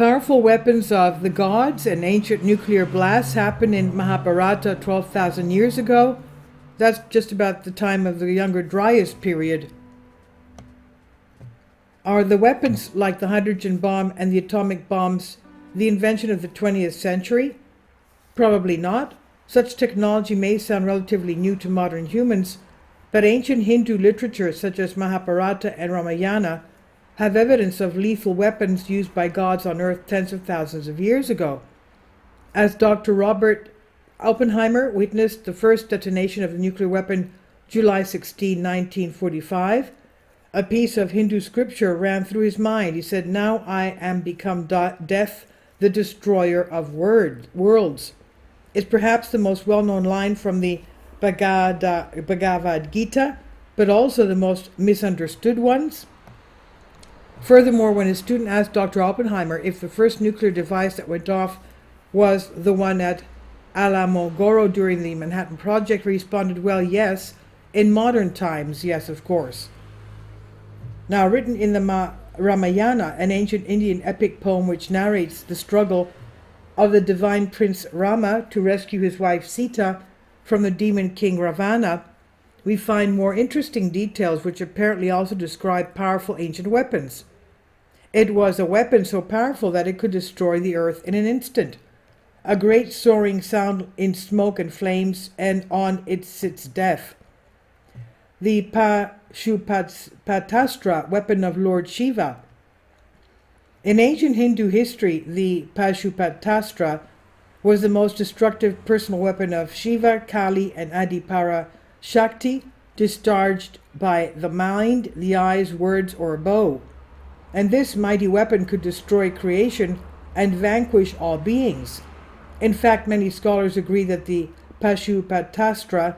Powerful weapons of the gods and ancient nuclear blasts happened in Mahabharata 12,000 years ago. That's just about the time of the Younger Dryas period. Are the weapons like the hydrogen bomb and the atomic bombs the invention of the 20th century? Probably not. Such technology may sound relatively new to modern humans, but ancient Hindu literature such as Mahabharata and Ramayana have evidence of lethal weapons used by gods on Earth tens of thousands of years ago. As Dr. Robert Oppenheimer witnessed the first detonation of the nuclear weapon July 16, 1945, a piece of Hindu scripture ran through his mind. He said, "Now I am become death, the destroyer of worlds." It's perhaps the most well-known line from the Bhagavad Gita, but also the most misunderstood ones. Furthermore, when a student asked Dr. Oppenheimer if the first nuclear device that went off was the one at Alamogordo during the Manhattan Project, he responded, "Well, yes. In modern times, yes, of course." Now, written in the Ramayana, an ancient Indian epic poem which narrates the struggle of the divine prince Rama to rescue his wife Sita from the demon king Ravana, we find more interesting details which apparently also describe powerful ancient weapons. It was a weapon so powerful that it could destroy the earth in an instant. A great soaring sound in smoke and flames, and on it sits death. The Pashupatastra, weapon of Lord Shiva. In ancient Hindu history, the Pashupatastra was the most destructive personal weapon of Shiva, Kali, and Adipara Shakti, discharged by the mind, the eyes, words, or a bow. And this mighty weapon could destroy creation and vanquish all beings. In fact, many scholars agree that the Pashupatastra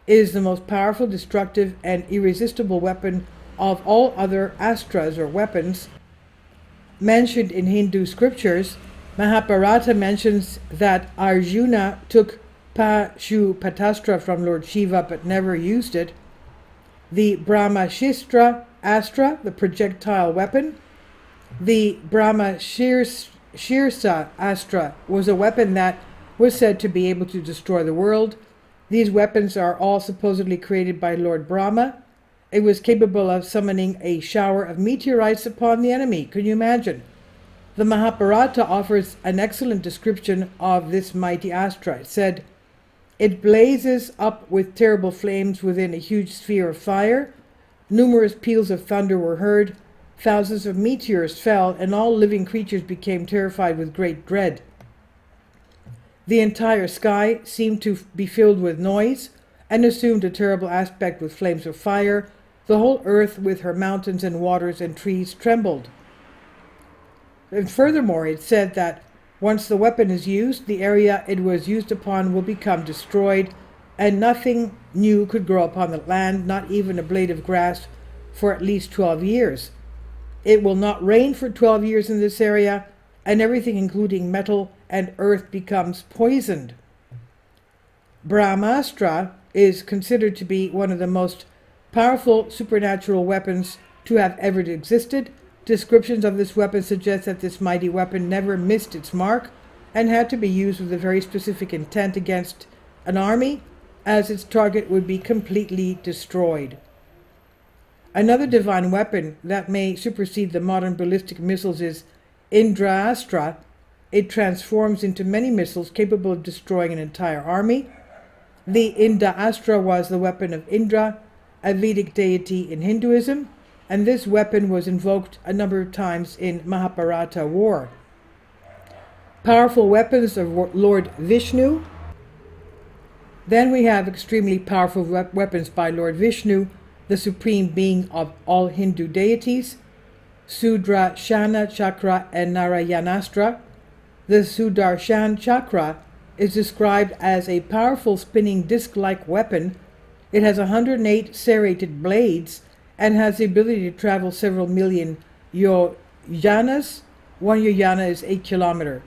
is the most powerful, destructive, and irresistible weapon of all other astras or weapons mentioned in Hindu scriptures. Mahabharata mentions that Arjuna took Pashupatastra from Lord Shiva but never used it. The Brahmashastra Astra, the projectile weapon. The Brahmashirsa Astra was a weapon that was said to be able to destroy the world. These weapons are all supposedly created by Lord Brahma. It was capable of summoning a shower of meteorites upon the enemy. Can you imagine? The Mahabharata offers an excellent description of this mighty Astra. It said, "It blazes up with terrible flames within a huge sphere of fire. Numerous peals of thunder were heard. Thousands of meteors fell, and all living creatures became terrified with great dread. The entire sky seemed to be filled with noise and assumed a terrible aspect with flames of fire. The whole earth with her mountains and waters and trees trembled." And furthermore, it said that once the weapon is used, the area it was used upon will become destroyed, and nothing new could grow upon the land, not even a blade of grass, for at least 12 years. It will not rain for 12 years in this area, and everything, including metal and earth, becomes poisoned. Brahmastra is considered to be one of the most powerful supernatural weapons to have ever existed. Descriptions of this weapon suggest that this mighty weapon never missed its mark and had to be used with a very specific intent against an army, as its target would be completely destroyed. Another divine weapon that may supersede the modern ballistic missiles is Indrastra. It transforms into many missiles capable of destroying an entire army. The Indrastra was the weapon of Indra, a Vedic deity in Hinduism, and this weapon was invoked a number of times in Mahabharata war. Powerful weapons of Lord Vishnu. Then we have extremely powerful weapons by Lord Vishnu, the supreme being of all Hindu deities. Sudarshana Chakra and Narayanastra. The Sudarshan Chakra is described as a powerful spinning disc-like weapon. It has 108 serrated blades and has the ability to travel several million yojanas. One yojana is 8 kilometers.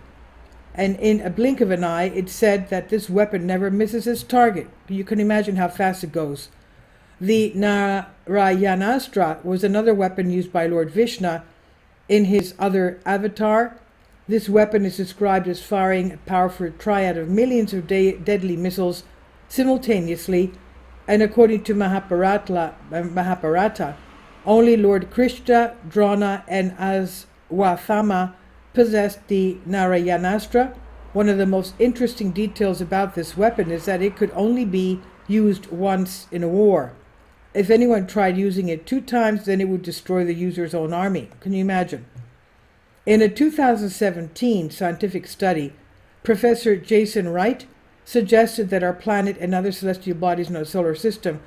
And in a blink of an eye, it's said that this weapon never misses its target. You can imagine how fast it goes. The Narayanastra was another weapon used by Lord Vishnu in his other avatar, This weapon is described as firing a powerful triad of millions of deadly missiles simultaneously, and according to Mahabharata, only Lord Krishna, Drona, and Aswathama possessed the Narayanastra. One of the most interesting details about this weapon is that it could only be used once in a war. If anyone tried using it 2 times, then it would destroy the user's own army. Can you imagine? In a 2017 scientific study, Professor Jason Wright suggested that our planet and other celestial bodies in our solar system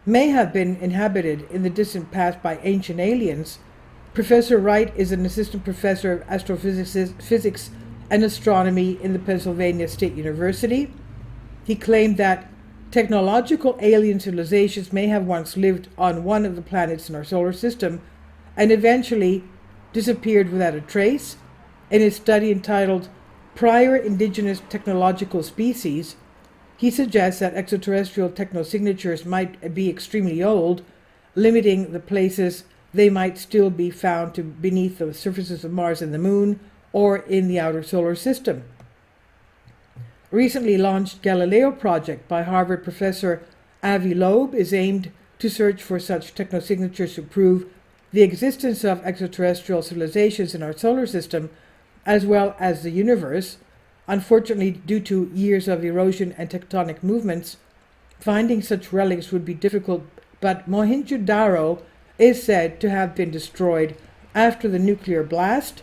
may have been inhabited in the distant past by ancient aliens. Professor Wright is an assistant professor of astrophysics and astronomy in the Pennsylvania State University. He claimed that technological alien civilizations may have once lived on one of the planets in our solar system and eventually disappeared without a trace. In his study entitled Prior Indigenous Technological Species, he suggests that extraterrestrial technosignatures might be extremely old, limiting the places they might still be found to beneath the surfaces of Mars and the Moon or in the outer solar system. Recently launched Galileo project by Harvard professor Avi Loeb is aimed to search for such technosignatures to prove the existence of extraterrestrial civilizations in our solar system as well as the universe. Unfortunately, due to years of erosion and tectonic movements, finding such relics would be difficult, but Mohenjo-Daro is said to have been destroyed after the nuclear blast,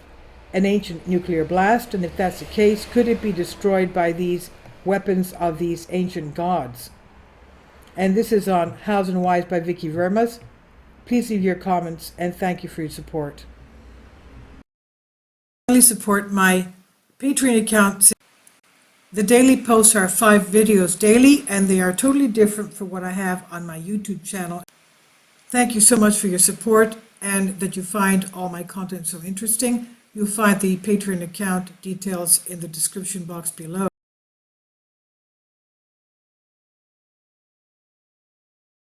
an ancient nuclear blast, and if that's the case, could it be destroyed by these weapons of these ancient gods? And this is on Hows and Whys by Vicky Vermas. Please leave your comments, and thank you for your support. Please support my Patreon account. The daily posts are 5 videos daily, and they are totally different from what I have on my YouTube channel. Thank you so much for your support and that you find all my content so interesting. You'll find the Patreon account details in the description box below.